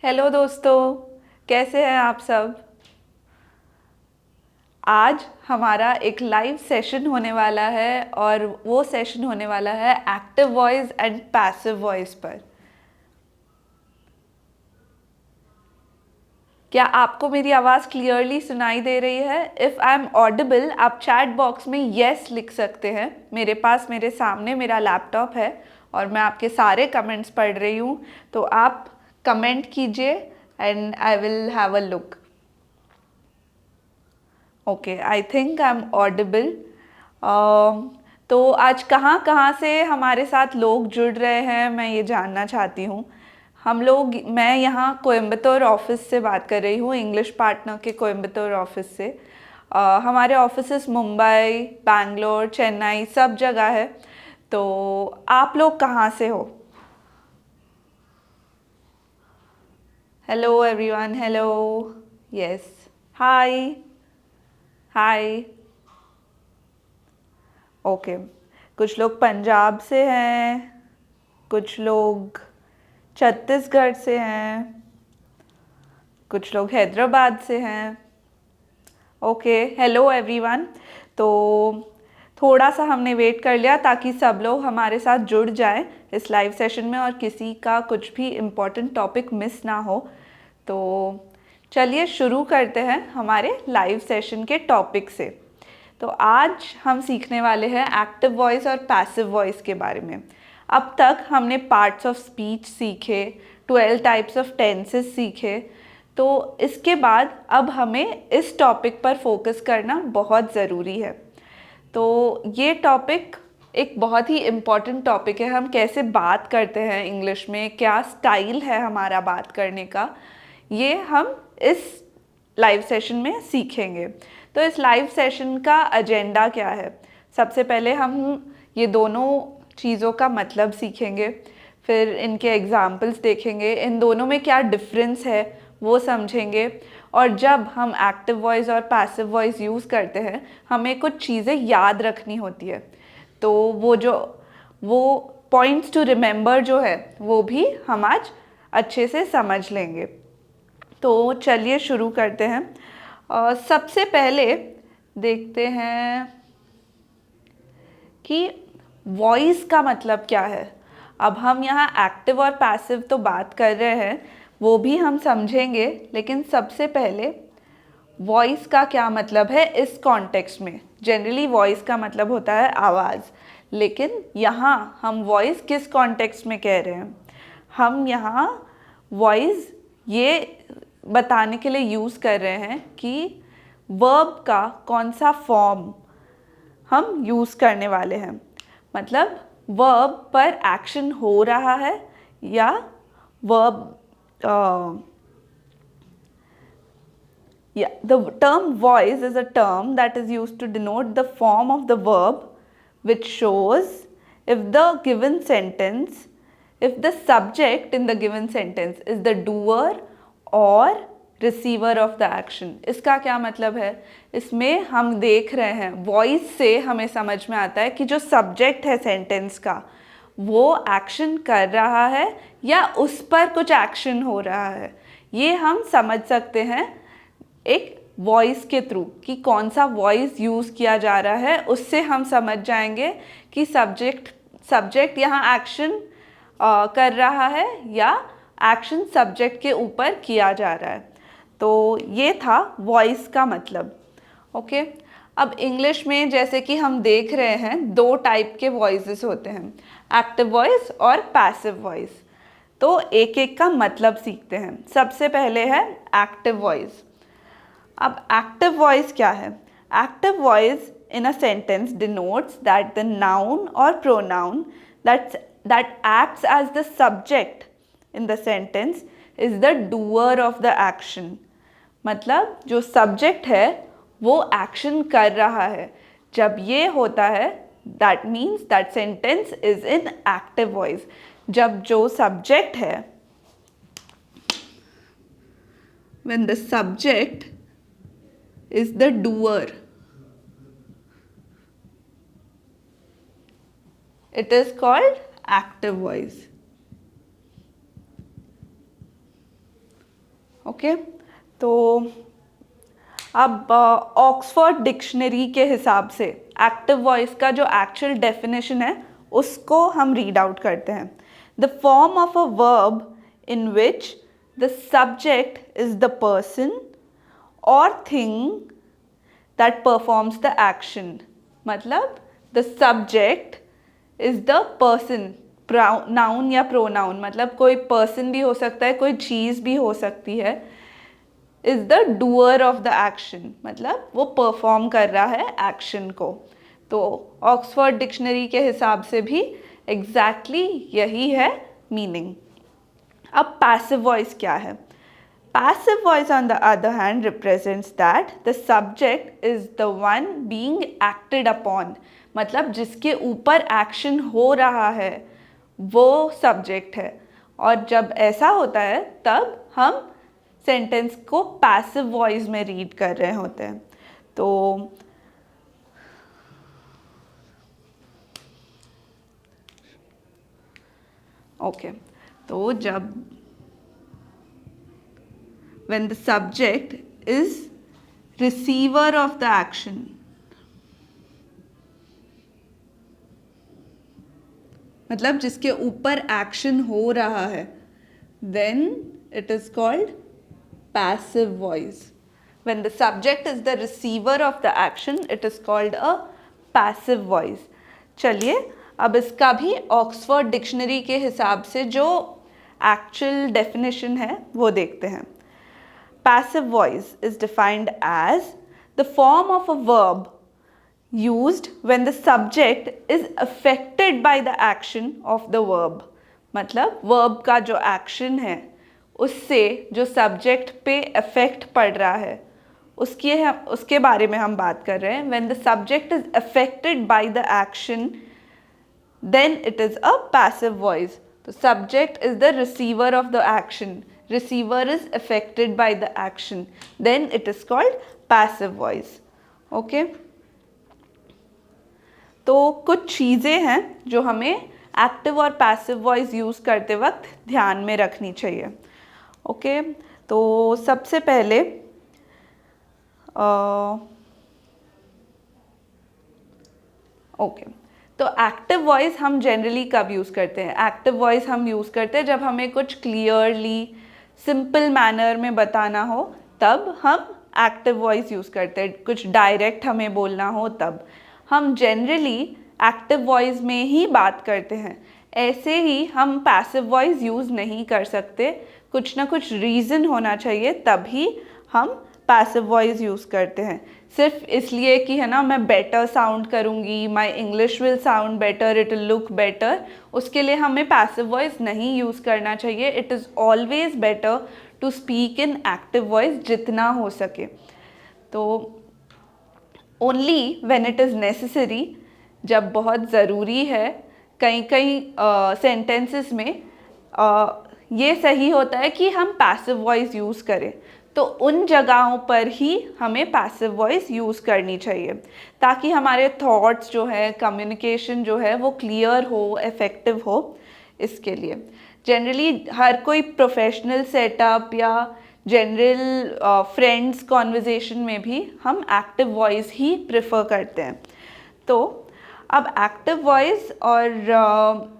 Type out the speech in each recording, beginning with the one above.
Hello दोस्तों, कैसे हैं आप सब। आज हमारा एक लाइव सेशन होने वाला है और वो सेशन होने वाला है active voice and passive voice पर। क्या आपको मेरी आवाज़ क्लियरली सुनाई दे रही है? इफ़ आई एम ऑडिबल आप चैट बॉक्स में येस लिख सकते हैं। मेरे पास मेरे सामने मेरा लैपटॉप है और मैं आपके सारे कमेंट्स पढ़ रही हूँ, तो आप कमेंट कीजिए and I will have a look. Okay, I think I am audible. तो आज कहाँ कहाँ से हमारे साथ लोग जुड़ रहे हैं मैं ये जानना चाहती हूँ। मैं यहाँ कोयंबतूर ऑफिस से बात कर रही हूँ, इंग्लिश पार्टनर के कोयंबतूर ऑफिस से। हमारे ऑफिसेस मुंबई, बैंगलोर, चेन्नई सब जगह है। तो आप लोग कहाँ से हो? Hello everyone, hello. यस, हाय हाय। ओके, कुछ लोग पंजाब से हैं, कुछ लोग छत्तीसगढ़ से हैं, कुछ लोग हैदराबाद से हैं। Okay, hello everyone. तो थोड़ा सा हमने वेट कर लिया ताकि सब लोग हमारे साथ जुड़ जाएं इस लाइव सेशन में और किसी का कुछ भी इम्पोर्टेंट टॉपिक मिस ना हो। तो चलिए शुरू करते हैं हमारे लाइव सेशन के टॉपिक से। तो आज हम सीखने वाले हैं एक्टिव वॉइस और पैसिव वॉइस के बारे में। अब तक हमने पार्ट्स ऑफ स्पीच सीखे, 12 टाइप्स ऑफ टेंसेस सीखे। तो इसके बाद अब हमें इस टॉपिक पर फोकस करना बहुत ज़रूरी है। तो ये टॉपिक एक बहुत ही इम्पॉर्टेंट टॉपिक है। हम कैसे बात करते हैं इंग्लिश में, क्या स्टाइल है हमारा बात करने का, ये हम इस लाइव सेशन में सीखेंगे। तो इस लाइव सेशन का एजेंडा क्या है? सबसे पहले हम ये दोनों चीज़ों का मतलब सीखेंगे, फिर इनके एग्जाम्पल्स देखेंगे, इन दोनों में क्या डिफरेंस है वो समझेंगे। और जब हम एक्टिव वॉइस और पैसिव वॉइस यूज़ करते हैं हमें कुछ चीज़ें याद रखनी होती है। तो वो पॉइंट्स टू रिमेंबर जो है वो भी हम आज अच्छे से समझ लेंगे। तो चलिए शुरू करते हैं। सबसे पहले देखते हैं कि वॉइस का मतलब क्या है। अब हम यहाँ एक्टिव और पैसिव तो बात कर रहे हैं, वो भी हम समझेंगे, लेकिन सबसे पहले वॉइस का क्या मतलब है इस कॉन्टेक्स्ट में। जनरली वॉइस का मतलब होता है आवाज़, लेकिन यहाँ हम वॉइस किस कॉन्टेक्स्ट में कह रहे हैं? हम यहाँ वॉइस ये बताने के लिए यूज़ कर रहे हैं कि वर्ब का कौन सा फॉर्म हम यूज़ करने वाले हैं। मतलब वर्ब पर एक्शन हो रहा है या verb the term voice is a term that is used to denote the form of the verb which shows if the given sentence, if the subject in the given sentence is the doer or receiver of the action. इसका क्या मतलब है? इसमें हम देख रहे हैं voice से हमें समझ में आता है कि जो सब्जेक्ट है सेंटेंस का वो एक्शन कर रहा है या उस पर कुछ एक्शन हो रहा है। ये हम समझ सकते हैं एक वॉइस के थ्रू कि कौन सा वॉइस यूज़ किया जा रहा है। उससे हम समझ जाएंगे कि सब्जेक्ट यहाँ एक्शन कर रहा है या एक्शन सब्जेक्ट के ऊपर किया जा रहा है। तो ये था वॉइस का मतलब। ओके, अब इंग्लिश में जैसे कि हम देख रहे हैं दो टाइप के वॉइसेस होते हैं, एक्टिव वॉइस और पैसिव वॉइस। तो एक एक का मतलब सीखते हैं। सबसे पहले है एक्टिव वॉइस। अब एक्टिव वॉइस क्या है? Active voice in a sentence denotes that the noun or pronoun that acts as the subject in the sentence is the doer of the action। मतलब जो सब्जेक्ट है वो एक्शन कर रहा है। जब ये होता है that means that sentence is in active voice. जब जो सब्जेक्ट है, when the subject is the doer, it is called active voice। Okay, तो अब ऑक्सफोर्ड डिक्शनरी के हिसाब से एक्टिव वॉइस का जो एक्चुअल डेफिनेशन है उसको हम रीड आउट करते हैं. The form of a verb in which the subject is the person और thing that performs the action. मतलब the subject is the person, noun या प्रोनाउन, मतलब कोई पर्सन भी हो सकता है, कोई चीज़ भी हो सकती है. Is the doer of the action, मतलब वो परफॉर्म कर रहा है एक्शन को. तो ऑक्सफोर्ड डिक्शनरी के हिसाब से भी एग्जैक्टली यही है मीनिंग. अब पैसिव वॉइस क्या है? Passive voice on the other hand represents that the subject is the one being acted upon, मतलब जिसके ऊपर एक्शन हो रहा है वो सब्जेक्ट है. और जब ऐसा होता है तब हम सेंटेंस को पैसिव वॉइस में रीड कर रहे होते हैं. तो ओके, तो जब when the subject is receiver of the action, मतलब जिसके ऊपर एक्शन हो रहा है, then it is called passive voice. When the subject is the receiver of the action, it is called a passive voice. चलिए अब इसका भी ऑक्सफोर्ड डिक्शनरी के हिसाब से जो एक्चुअल डेफिनेशन है वो देखते हैं. Passive voice is defined as the form of a verb used when the subject is affected by the action of the verb. मतलब verb का जो action है उससे जो subject पे effect पड़ रहा है उसके बारे में हम बात कर रहे हैं. When the subject is affected by the action, then it is a passive voice. The subject is the receiver of the action. Receiver is affected by the action, then it is called passive voice. Okay, तो कुछ चीज़ें हैं जो हमें active और passive voice use करते वक्त ध्यान में रखनी चाहिए. ओके, तो सबसे पहले तो एक्टिव वॉइस हम जनरली कब यूज़ करते हैं? एक्टिव वॉइस हम यूज़ करते हैं जब हमें कुछ क्लियरली सिंपल मैनर में बताना हो, तब हम एक्टिव वॉइस यूज़ करते हैं. कुछ डायरेक्ट हमें बोलना हो तब हम जनरली एक्टिव वॉइस में ही बात करते हैं. ऐसे ही हम पैसिव वॉइस यूज़ नहीं कर सकते. कुछ ना कुछ रीज़न होना चाहिए तभी हम पैसिव वॉइस यूज़ करते हैं. सिर्फ इसलिए कि है ना मैं बेटर साउंड करूँगी, my English will sound better, it will look better, उसके लिए हमें पैसिव वॉइस नहीं यूज़ करना चाहिए. It is always better to speak in active voice जितना हो सके. तो only when it is necessary, जब बहुत ज़रूरी है, कई सेंटेंसेस में ये सही होता है कि हम पैसिव वॉइस यूज़ करें, तो उन जगहों पर ही हमें पैसिव वॉइस यूज़ करनी चाहिए ताकि हमारे थॉट्स जो है, कम्युनिकेशन जो है वो क्लियर हो, इफ़ेक्टिव हो. इसके लिए जनरली हर कोई प्रोफेशनल सेटअप या जनरल फ्रेंड्स कॉन्वर्जेशन में भी हम एक्टिव वॉइस ही प्रेफर करते हैं. तो अब एक्टिव वॉइस और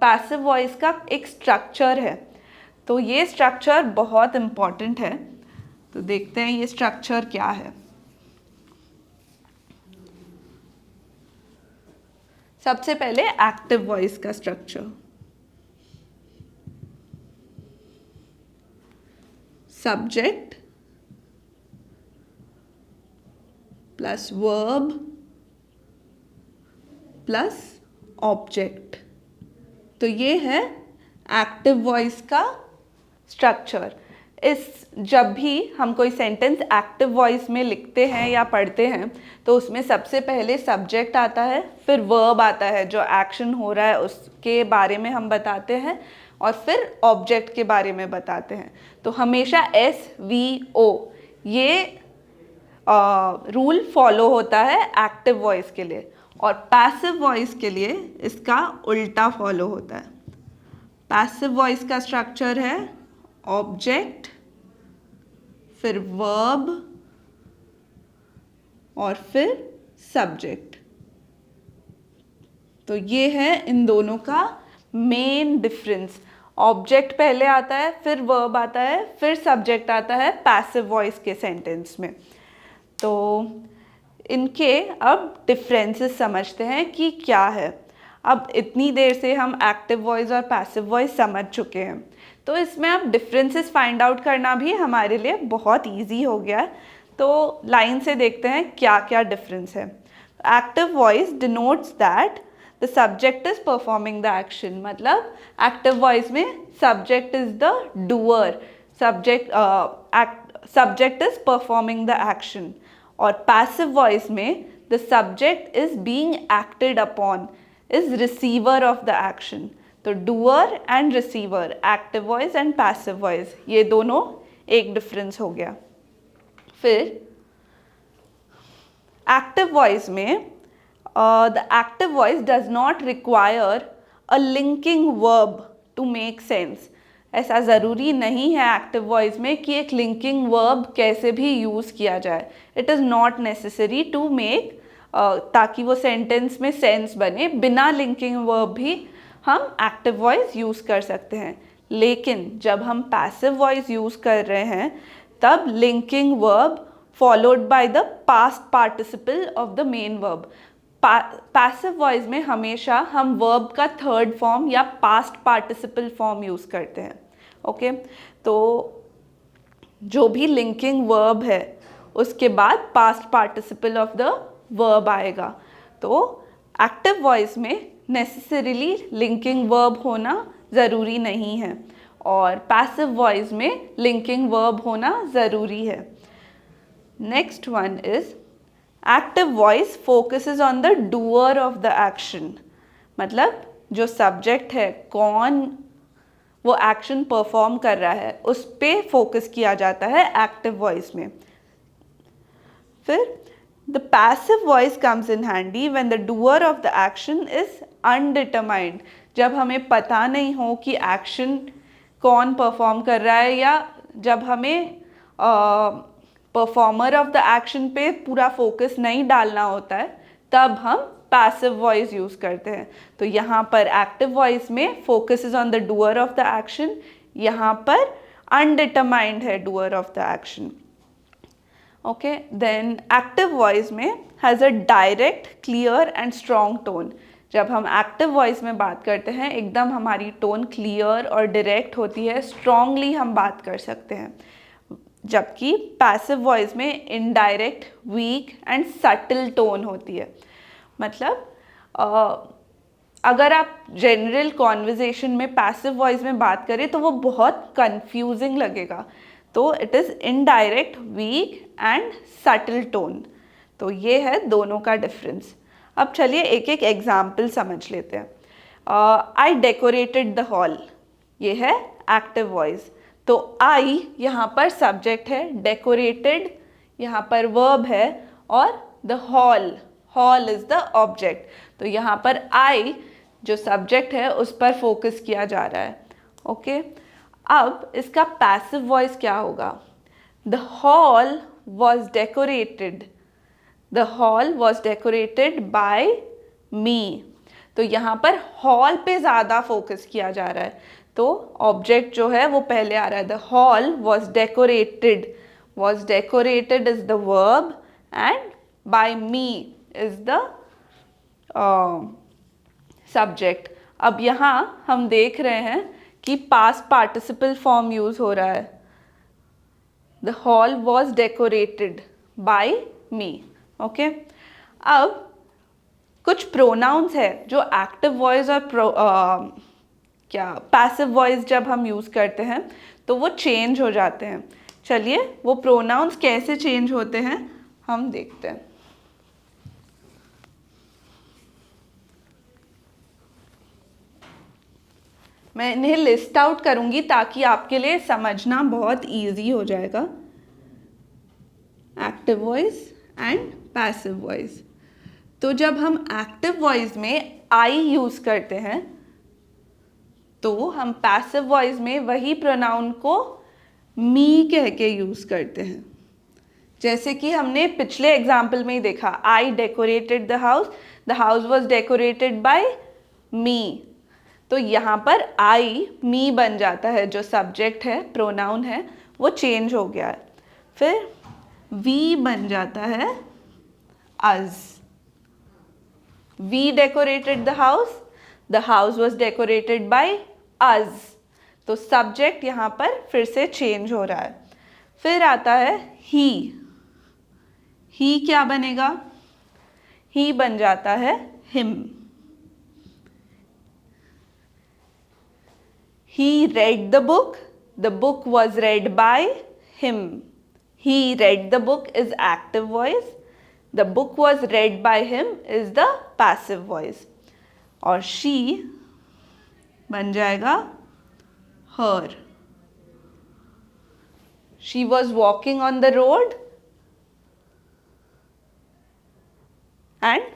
पैसिव वॉइस का एक स्ट्रक्चर है, तो ये स्ट्रक्चर बहुत इम्पॉर्टेंट है. तो देखते हैं ये स्ट्रक्चर क्या है. सबसे पहले एक्टिव वॉइस का structure. Subject plus verb plus object. तो ये है एक्टिव वॉइस का स्ट्रक्चर. जब भी हम कोई सेंटेंस एक्टिव वॉइस में लिखते हैं या पढ़ते हैं तो उसमें सबसे पहले सब्जेक्ट आता है, फिर वर्ब आता है, जो एक्शन हो रहा है उसके बारे में हम बताते हैं, और फिर ऑब्जेक्ट के बारे में बताते हैं. तो हमेशा SVO ये रूल फॉलो होता है एक्टिव वॉइस के लिए, और पैसिव वॉइस के लिए इसका उल्टा फॉलो होता है. पैसिव वॉइस का स्ट्रक्चर है ऑब्जेक्ट फिर वर्ब और फिर सब्जेक्ट। तो ये है इन दोनों का मेन डिफरेंस। ऑब्जेक्ट पहले आता है, फिर वर्ब आता है, फिर सब्जेक्ट आता है पैसिव वॉइस के सेंटेंस में। तो इनके अब डिफरेंसेस समझते हैं कि क्या है। अब इतनी देर से हम एक्टिव वॉइस और पैसिव वॉइस समझ चुके हैं, तो इसमें अब डिफरेंसेस फाइंड आउट करना भी हमारे लिए बहुत इजी हो गया है। तो लाइन से देखते हैं क्या क्या डिफरेंस है। Active voice denotes that the subject is performing the action, मतलब एक्टिव वॉइस में subject is the doer, subject is performing the action. और पैसिव वॉइस में the subject is being acted upon, is receiver of the action. तो doer and receiver, active voice and passive voice, ये दोनों एक difference हो गया। फिर active voice में the active voice does not require a linking verb to make sense. ऐसा ज़रूरी नहीं है एक्टिव वॉइस में कि एक लिंकिंग वर्ब कैसे भी यूज़ किया जाए। It is not necessary to make, ताकि वो सेंटेंस में सेंस बने, बिना लिंकिंग वर्ब भी हम एक्टिव वॉइस यूज़ कर सकते हैं। लेकिन जब हम पैसिव वॉइस यूज़ कर रहे हैं तब linking verb followed by the past participle of the main verb. Passive voice में हमेशा हम वर्ब का थर्ड फॉर्म या पास्ट पार्टिसिपल फॉर्म यूज़ करते हैं। ओके, तो जो भी लिंकिंग वर्ब है उसके बाद past participle of the verb आएगा। तो एक्टिव वॉइस में नेसेसरीली लिंकिंग वर्ब होना ज़रूरी नहीं है और पैसिव वॉइस में लिंकिंग वर्ब होना ज़रूरी है। Next one is active voice focuses on the doer of the action, मतलब जो सब्जेक्ट है, कौन वो एक्शन परफॉर्म कर रहा है, उस पे फोकस किया जाता है एक्टिव वॉइस में। फिर the passive voice comes in handy when the doer of the action is undetermined, जब हमें पता नहीं हो कि एक्शन कौन परफॉर्म कर रहा है, या जब हमें परफॉर्मर ऑफ द एक्शन पे पूरा फोकस नहीं डालना होता है, तब हम पैसिव वॉइस यूज़ करते हैं। तो यहाँ पर एक्टिव वॉइस में focus is on the doer of the action, यहाँ पर अनडिटरमाइंड है doer of the action. Okay, then active voice में has a direct, clear and strong tone. जब हम एक्टिव वॉइस में बात करते हैं एकदम हमारी टोन क्लियर और डायरेक्ट होती है, स्ट्रॉन्गली हम बात कर सकते हैं। जबकि पैसिव वॉइस में indirect, weak and subtle tone होती है। मतलब अगर आप जनरल कॉन्वर्जेशन में पैसिव वॉइस में बात करें तो वो बहुत कंफ्यूजिंग लगेगा। तो it is indirect, weak and subtle tone. तो ये है दोनों का डिफरेंस। अब चलिए एक एक एग्जाम्पल समझ लेते हैं। आई डेकोरेटेड द हॉल, ये है एक्टिव वॉइस। तो आई यहाँ पर सब्जेक्ट है, डेकोरेटेड यहाँ पर वर्ब है, और the hall, hall is the object. तो यहाँ पर आई जो सब्जेक्ट है उस पर फोकस किया जा रहा है। ओके, अब इसका पैसिव वॉइस क्या होगा? The hall was decorated, the hall was decorated by me. तो यहाँ पर हॉल पे ज़्यादा फोकस किया जा रहा है, तो ऑब्जेक्ट जो है वो पहले आ रहा है। The hall was decorated, was decorated is the verb and by me is the subject. अब यहाँ हम देख रहे हैं कि पास्ट पार्टिसिपल फॉर्म यूज हो रहा है। The hall was decorated by me. Okay, अब कुछ प्रोनाउंस है जो एक्टिव वॉइस और पैसिव वॉइस जब हम यूज़ करते हैं तो वो चेंज हो जाते हैं। चलिए वो प्रोनाउंस कैसे चेंज होते हैं हम देखते हैं। मैं इन्हें लिस्ट आउट करूंगी ताकि आपके लिए समझना बहुत इजी हो जाएगा। Active voice and passive voice. तो जब हम एक्टिव वॉइस में आई यूज़ करते हैं तो हम पैसिव वॉइस में वही प्रोनाउन को मी कह के यूज़ करते हैं। जैसे कि हमने पिछले एग्जाम्पल में ही देखा, I decorated the house was decorated by me. तो यहाँ पर आई मी बन जाता है, जो सब्जेक्ट है, प्रोनाउन है, वो चेंज हो गया है। फिर वी बन जाता है us. We decorated the house was decorated by us. तो सब्जेक्ट यहाँ पर फिर से चेंज हो रहा है। फिर आता है ही क्या बनेगा? ही बन जाता है him. He read the book was read by him. He read the book is active voice, the book was read by him is the passive voice. और she बन जाएगा her. She was walking on the road and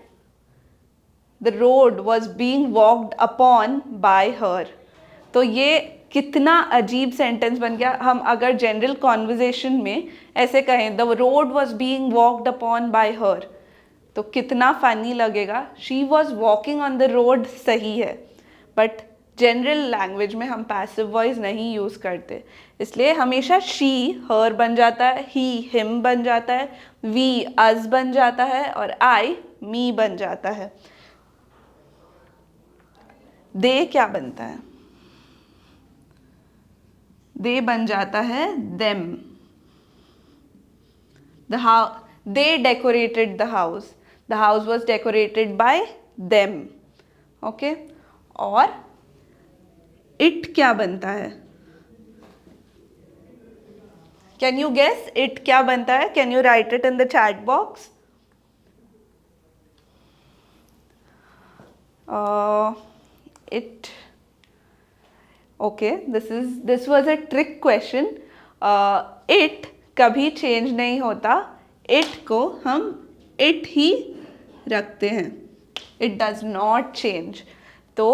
the road was being walked upon by her. तो ये कितना अजीब sentence बन गया। हम अगर जनरल कॉन्वर्जेशन में ऐसे कहें, the road was being walked upon bye हर, तो कितना फनी लगेगा। She was walking on the road सही है, बट जनरल लैंग्वेज में हम पैसिव वॉइस नहीं यूज़ करते, इसलिए हमेशा शी हर बन जाता है, ही हिम बन जाता है, वी अस बन जाता है और आई मी बन जाता है। दे क्या बनता है? दे बन जाता है them. They decorated the house was decorated bye them. Okay, और इट क्या बनता है? कैन यू गेस इट क्या बनता है? Can you right it in the chat box? It okay, this was a trick question. It कभी change नहीं होता, इट को हम इट ही रखते हैं, इट डज नॉट चेंज। तो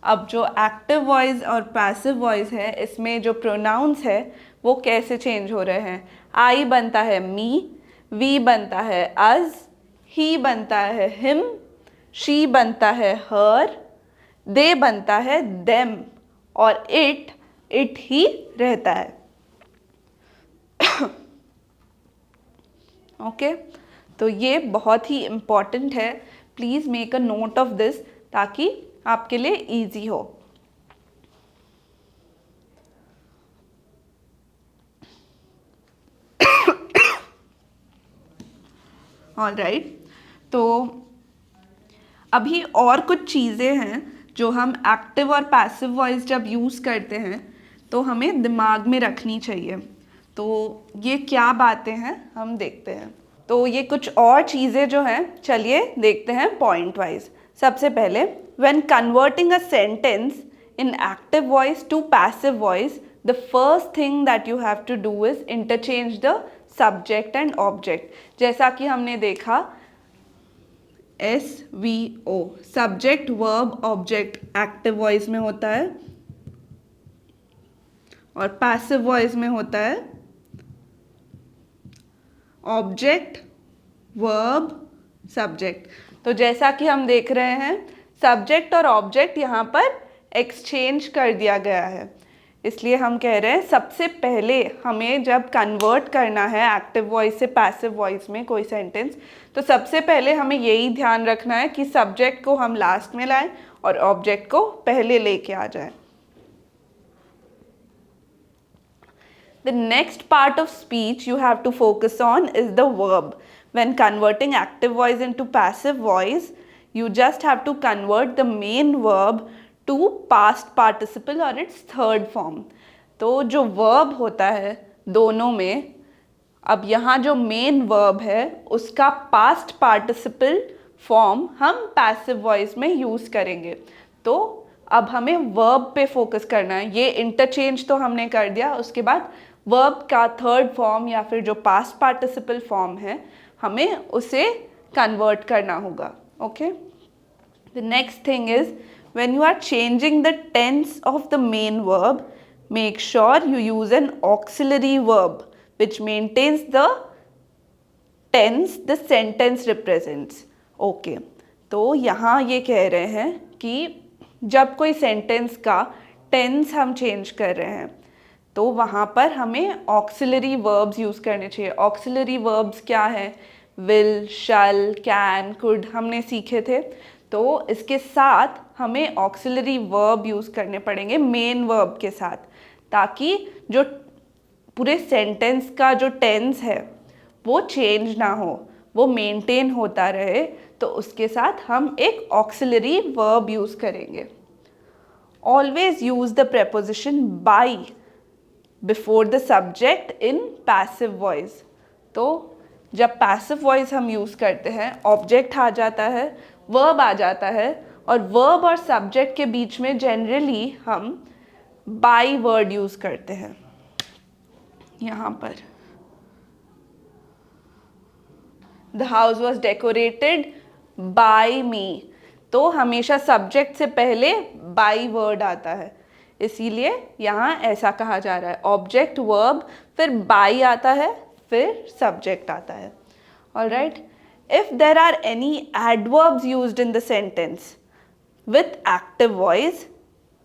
अब जो एक्टिव वॉइस और पैसिव वॉइस है, इसमें जो प्रोनाउंस है वो कैसे चेंज हो रहे हैं? आई बनता है मी, वी बनता है अस, ही बनता है हिम, शी बनता है हर, दे बनता है देम और इट ही रहता है। ओके, तो ये बहुत ही इम्पॉर्टेंट है, please make a note of this ताकि आपके लिए इजी हो। ऑलराइट, तो अभी और कुछ चीज़ें हैं जो हम एक्टिव और पैसिव वॉइस जब यूज़ करते हैं तो हमें दिमाग में रखनी चाहिए। तो ये क्या बातें हैं हम देखते हैं। तो ये कुछ और चीज़ें जो हैं, चलिए देखते हैं पॉइंट वाइज। सबसे पहले, when converting a sentence in active voice to passive voice, the first thing that you have to do is interchange the subject and object. जैसा कि हमने देखा SVO, subject verb object active voice में होता है और पैसिव वॉइस में होता है ऑब्जेक्ट वर्ब सब्जेक्ट। तो जैसा कि हम देख रहे हैं, सब्जेक्ट और ऑब्जेक्ट यहाँ पर एक्सचेंज कर दिया गया है, इसलिए हम कह रहे हैं सबसे पहले हमें जब कन्वर्ट करना है एक्टिव वॉइस से पैसिव वॉइस में कोई सेंटेंस, तो सबसे पहले हमें यही ध्यान रखना है कि सब्जेक्ट को हम लास्ट में लाएं और ऑब्जेक्ट को पहले लेके आ जाएं। The next part of speech you have to focus on is the verb. When converting active voice into passive voice, you just have to convert the main verb to past participle or its third form. तो जो verb होता है दोनों में, अब यहाँ जो main verb है उसका past participle form हम passive voice में use करेंगे। तो अब हमें verb पे focus करना है। ये interchange तो हमने कर दिया, उसके बाद वर्ब का थर्ड फॉर्म या फिर जो पास्ट पार्टिसिपल फॉर्म है हमें उसे कन्वर्ट करना होगा। Okay, the next thing is when you are changing the tense of the main verb, Make sure you use an auxiliary verb which maintains the tense the sentence represents. Okay, तो यहाँ ये कह रहे हैं कि जब कोई सेंटेंस का टेंस हम चेंज कर रहे हैं तो वहाँ पर हमें ऑक्सिलरी वर्ब्स यूज़ करने चाहिए. ऑक्सिलरी वर्ब्स क्या है? विल, शल, कैन, कुड हमने सीखे थे. तो इसके साथ हमें ऑक्सिलरी वर्ब यूज़ करने पड़ेंगे मेन वर्ब के साथ, ताकि जो पूरे सेंटेंस का जो टेंस है वो चेंज ना हो, वो मेंटेन होता रहे. तो उसके साथ हम एक ऑक्सिलरी वर्ब यूज़ करेंगे. Always use the preposition by before the subject in passive voice. तो जब पैसिव वॉइस हम यूज़ करते हैं, ऑब्जेक्ट आ जाता है, वर्ब आ जाता है, और वर्ब और सब्जेक्ट के बीच में जनरली हम बाय वर्ड यूज़ करते हैं. यहाँ पर the house was decorated by me, तो हमेशा सब्जेक्ट से पहले बाय वर्ड आता है, इसीलिए यहाँ ऐसा कहा जा रहा है. ऑब्जेक्ट, वर्ब, फिर बाय आता है, फिर सब्जेक्ट आता है. Alright. If there are any adverbs used in the sentence with active voice,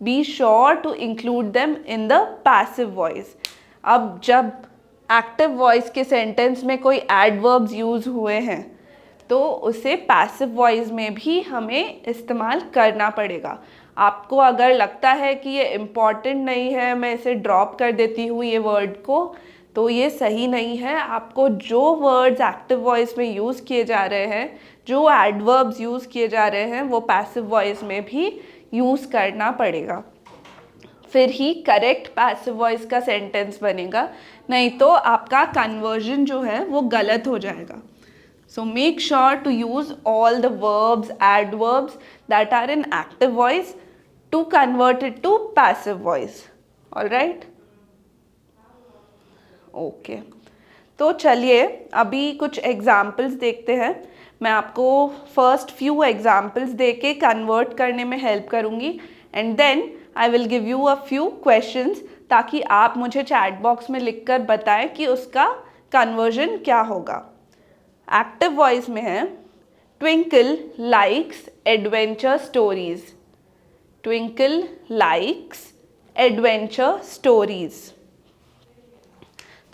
be sure to include them in the passive voice. अब जब active voice के sentence में कोई adverbs use हुए हैं तो उसे passive voice में भी हमें इस्तेमाल करना पड़ेगा. आपको अगर लगता है कि ये important नहीं है, मैं इसे drop कर देती हूँ ये word को, तो ये सही नहीं है. आपको जो वर्ड्स एक्टिव वॉइस में यूज़ किए जा रहे हैं, जो एडवर्ब्स यूज़ किए जा रहे हैं, वो पैसिव वॉइस में भी यूज़ करना पड़ेगा. फिर ही करेक्ट पैसिव वॉइस का सेंटेंस बनेगा, नहीं तो आपका कन्वर्जन जो है वो गलत हो जाएगा. So make sure to use all the verbs, adverbs that are in active voice to convert it to passive voice. Alright. Okay. तो चलिए अभी कुछ एग्जाम्पल्स देखते हैं. मैं आपको फर्स्ट फ्यू एग्जाम्पल्स दे के कन्वर्ट करने में हेल्प करूँगी, and then I will give you a few questions, ताकि आप मुझे चैट बॉक्स में लिखकर बताएं कि उसका कन्वर्जन क्या होगा. एक्टिव वॉइस में है twinkle likes adventure stories. Twinkle likes adventure stories.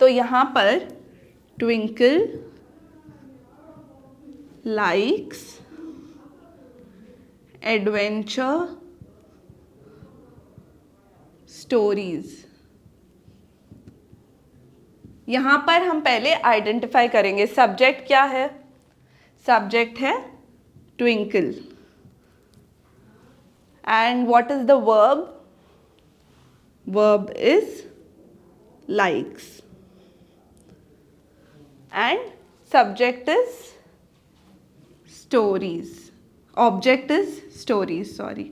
तो यहाँ पर ट्विंकल लाइक्स एडवेंचर स्टोरीज. यहाँ पर हम पहले आइडेंटिफाई करेंगे सब्जेक्ट क्या है. सब्जेक्ट है twinkle, and what is the verb? Verb is likes, and subject is stories. Object is stories, sorry.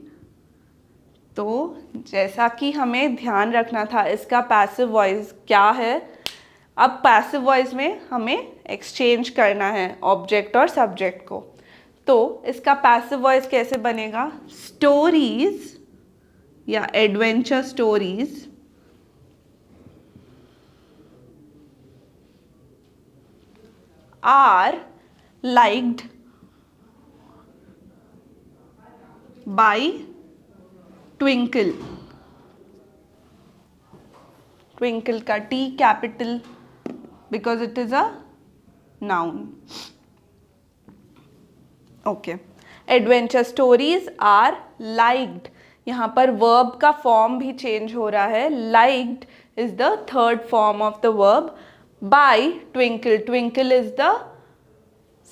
तो जैसा कि हमें ध्यान रखना था, इसका पैसिव वॉइस क्या है. अब पैसिव वॉइस में हमें एक्सचेंज करना है ऑब्जेक्ट और सब्जेक्ट को. तो इसका पैसिव वॉइस कैसे बनेगा? स्टोरीज या adventure stories are liked by Twinkle. Twinkle का T capital because it is a noun. Okay. Adventure stories are liked. यहाँ पर verb का form भी change हो रहा है. Liked is the third form of the verb. By Twinkle. Twinkle is the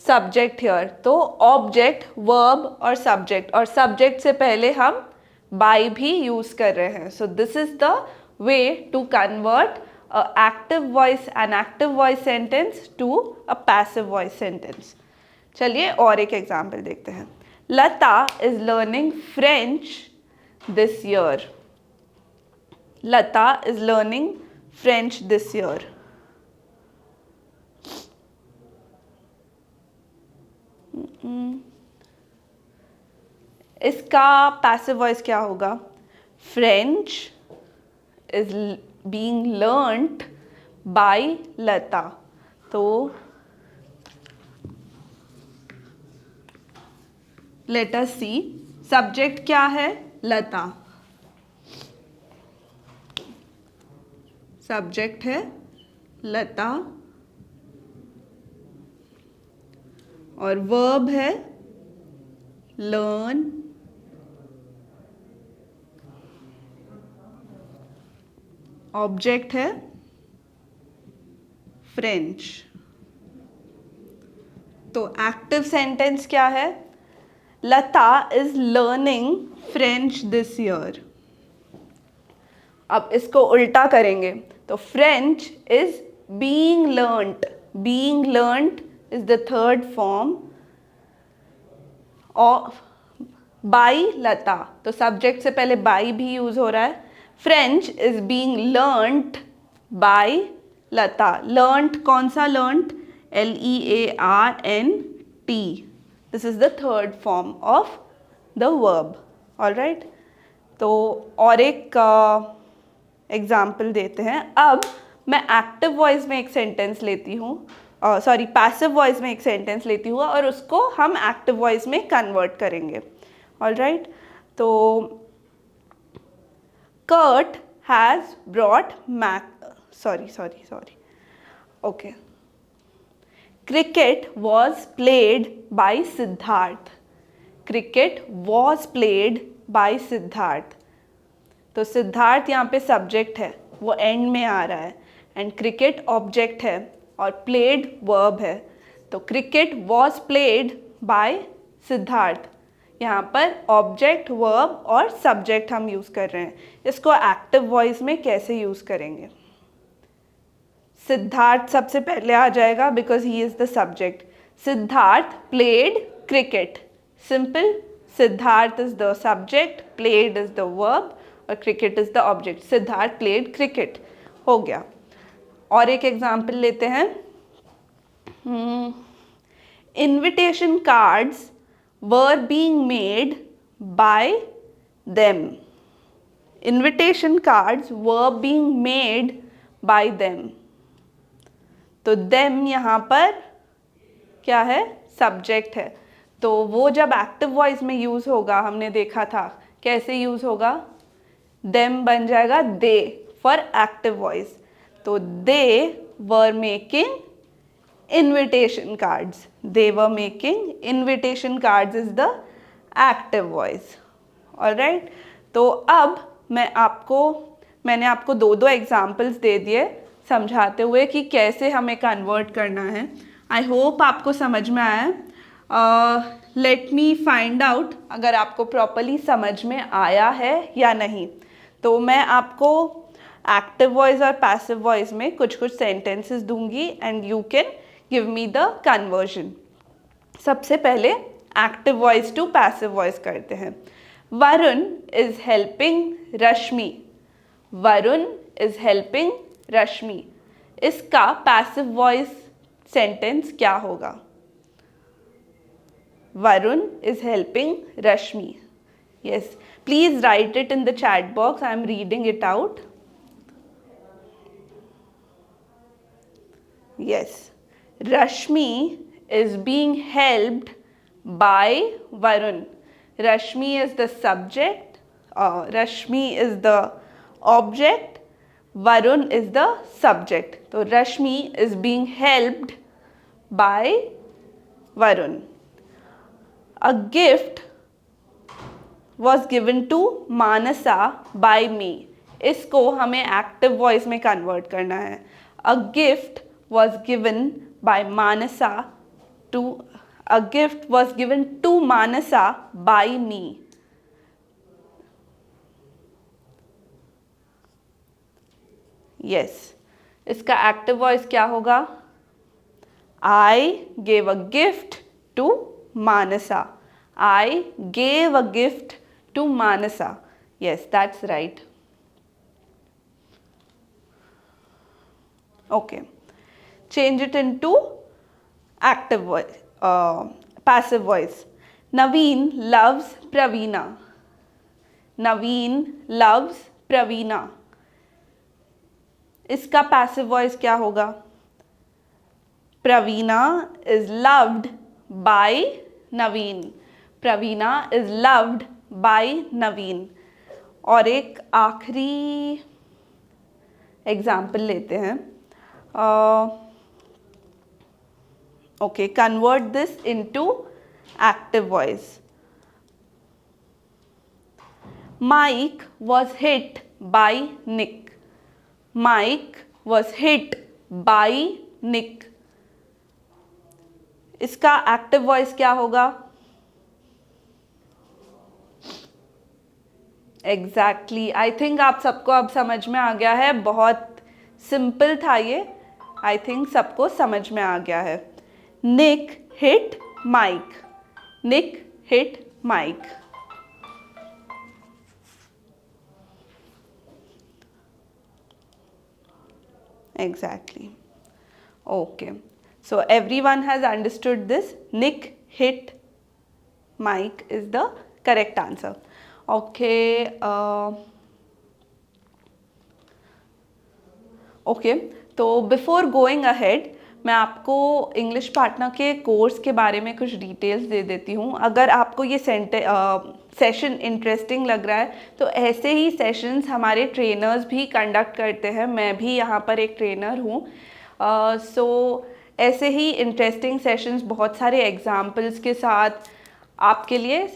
subject here. तो object, verb और subject, और subject से पहले हम by भी use कर रहे हैं. So this is the way to convert a active voice, an active voice sentence to a passive voice sentence. चलिए और एक example देखते हैं. Lata is learning French this year. Lata is learning French this year. इसका passive voice क्या होगा? French is being learnt by Lata. तो let us see, subject क्या है? लता. सब्जेक्ट है लता और वर्ब है लर्न. ऑब्जेक्ट है फ्रेंच. तो एक्टिव सेंटेंस क्या है? Lata is learning French this year. अब इसको उल्टा करेंगे तो French is being learned. Being learned is the third form of by Lata. तो सब्जेक्ट से पहले बाय भी यूज हो रहा है. French is being learned by Lata. Learned कौन सा learned? LEARNT. This is the third form of the verb. Alright. तो और एक एग्जाम्पल देते हैं. अब मैं एक्टिव वॉइस में एक सेंटेंस लेती हूँ, सॉरी पैसिव वॉइस में एक सेंटेंस लेती हूँ और उसको हम एक्टिव वॉइस में कन्वर्ट करेंगे. ऑलराइट. तो Kurt has brought sorry. Okay. Cricket was played by Siddharth. Cricket was played by Siddharth. तो सिद्धार्थ यहाँ पे सब्जेक्ट है, वो एंड में आ रहा है. एंड क्रिकेट ऑब्जेक्ट है और प्लेड वर्ब है. तो cricket was played by Siddharth. यहाँ पर ऑब्जेक्ट वर्ब और सब्जेक्ट हम यूज़ कर रहे हैं. इसको एक्टिव वॉइस में कैसे यूज़ करेंगे? सिद्धार्थ सबसे पहले आ जाएगा because he is the subject. Siddharth played cricket. Simple. Siddharth is the subject, played is the verb और cricket is the object. Siddharth played cricket. हो गया. और एक एग्जाम्पल लेते हैं. Invitation cards were being made by them. Invitation cards were being made by them. तो them यहाँ पर क्या है? सब्जेक्ट है. तो वो जब एक्टिव वॉइस में यूज़ होगा, हमने देखा था कैसे यूज़ होगा. them बन जाएगा they फॉर एक्टिव वॉइस. तो they were making invitation cards. They were making invitation cards is the active voice. Alright. तो अब मैंने आपको दो एग्जाम्पल्स दे दिए समझाते हुए कि कैसे हमें कन्वर्ट करना है. आई होप आपको समझ में आया. लेट मी फाइंड आउट अगर आपको प्रॉपरली समझ में आया है या नहीं. तो मैं आपको एक्टिव वॉइस और पैसिव वॉइस में कुछ सेंटेंसेस दूंगी and you can give me the conversion. सबसे पहले active voice to passive voice करते हैं. Varun is helping Rashmi. Varun is helping Rashmi. इसका पैसिव वॉइस सेंटेंस क्या होगा? Varun is helping Rashmi. Yes, please write it in the chat box. I am reading it out. Yes, Rashmi is being helped by Varun. Rashmi is the subject, Rashmi is the object, Varun is the subject. So Rashmi is being helped by Varun. A gift was given to Manasa by me. इसको हमें active voice में convert करना है. A gift was given by Manasa to Manasa by me. Yes, इसका active voice क्या होगा? I gave a gift to Manasa. I gave a gift to Manasa. Yes, that's right. Okay. Change it into active voice, passive voice. Naveen loves Praveena. Naveen loves Praveena. इसका passive voice क्या होगा? Praveena is loved by Naveen. Praveena is loved by Naveen. और एक आखिरी example लेते हैं। Okay, convert this into active voice. Mike was hit by Nick. Mike was hit by Nick. इसका active voice क्या होगा? एग्जैक्टली, आई थिंक आप सबको अब समझ में आ गया है। बहुत सिंपल था ये, आई थिंक सबको समझ में आ गया है। Nick hit Mike. Nick hit Mike. Exactly. Okay. So everyone has understood this. Nick hit Mike is the correct answer. Okay. Okay. तो before going ahead, मैं आपको इंग्लिश पार्टनर के कोर्स के बारे में कुछ डिटेल्स दे देती हूँ। अगर आपको ये सेशन इंटरेस्टिंग लग रहा है तो ऐसे ही सेशंस हमारे ट्रेनर्स भी कंडक्ट करते हैं। मैं भी यहाँ पर एक ट्रेनर हूँ। सो ऐसे ही इंटरेस्टिंग सेशंस बहुत सारे एग्जाम्पल्स के साथ आपके लिए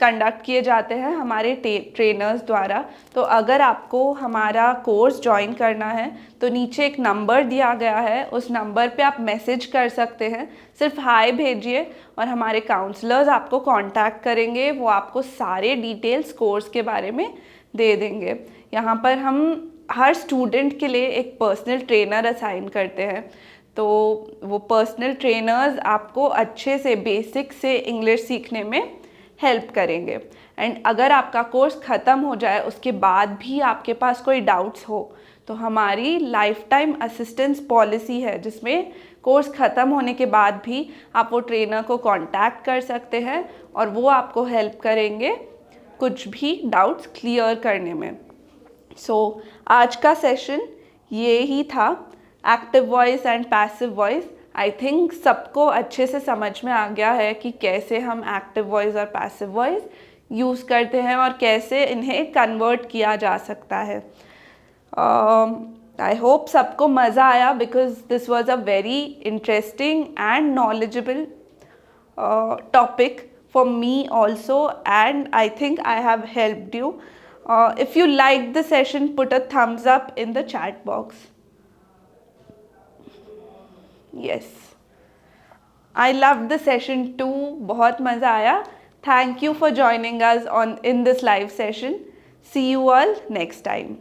कंडक्ट किए जाते हैं हमारे ट्रेनर्स द्वारा। तो अगर आपको हमारा कोर्स ज्वाइन करना है तो नीचे एक नंबर दिया गया है, उस नंबर पे आप मैसेज कर सकते हैं। सिर्फ हाय भेजिए और हमारे काउंसलर्स आपको कांटेक्ट करेंगे। वो आपको सारे डिटेल्स कोर्स के बारे में दे देंगे। यहाँ पर हम हर स्टूडेंट के लिए एक पर्सनल ट्रेनर असाइन करते हैं। तो वो पर्सनल ट्रेनर्स आपको अच्छे से बेसिक से इंग्लिश सीखने में हेल्प करेंगे। एंड अगर आपका कोर्स ख़त्म हो जाए उसके बाद भी आपके पास कोई डाउट्स हो तो हमारी लाइफ टाइम असिस्टेंस पॉलिसी है, जिसमें कोर्स ख़त्म होने के बाद भी आप वो ट्रेनर को कांटेक्ट कर सकते हैं और वो आपको हेल्प करेंगे कुछ भी डाउट्स क्लियर करने में। सो आज का सेशन ये ही था, active voice and passive voice. I think सबको अच्छे से समझ में आ गया है कि कैसे हम एक्टिव वॉइस और पैसिव वॉइस यूज़ करते हैं और कैसे इन्हें कन्वर्ट किया जा सकता है। आई होप सबको मज़ा आया because this was a very interesting and knowledgeable topic for me also, and I think I have helped you. If you liked the session, put a thumbs up in the chat box. Yes, I loved the session too. बहुत मज़ा आया. Thank you for joining us in this live session. See you all next time.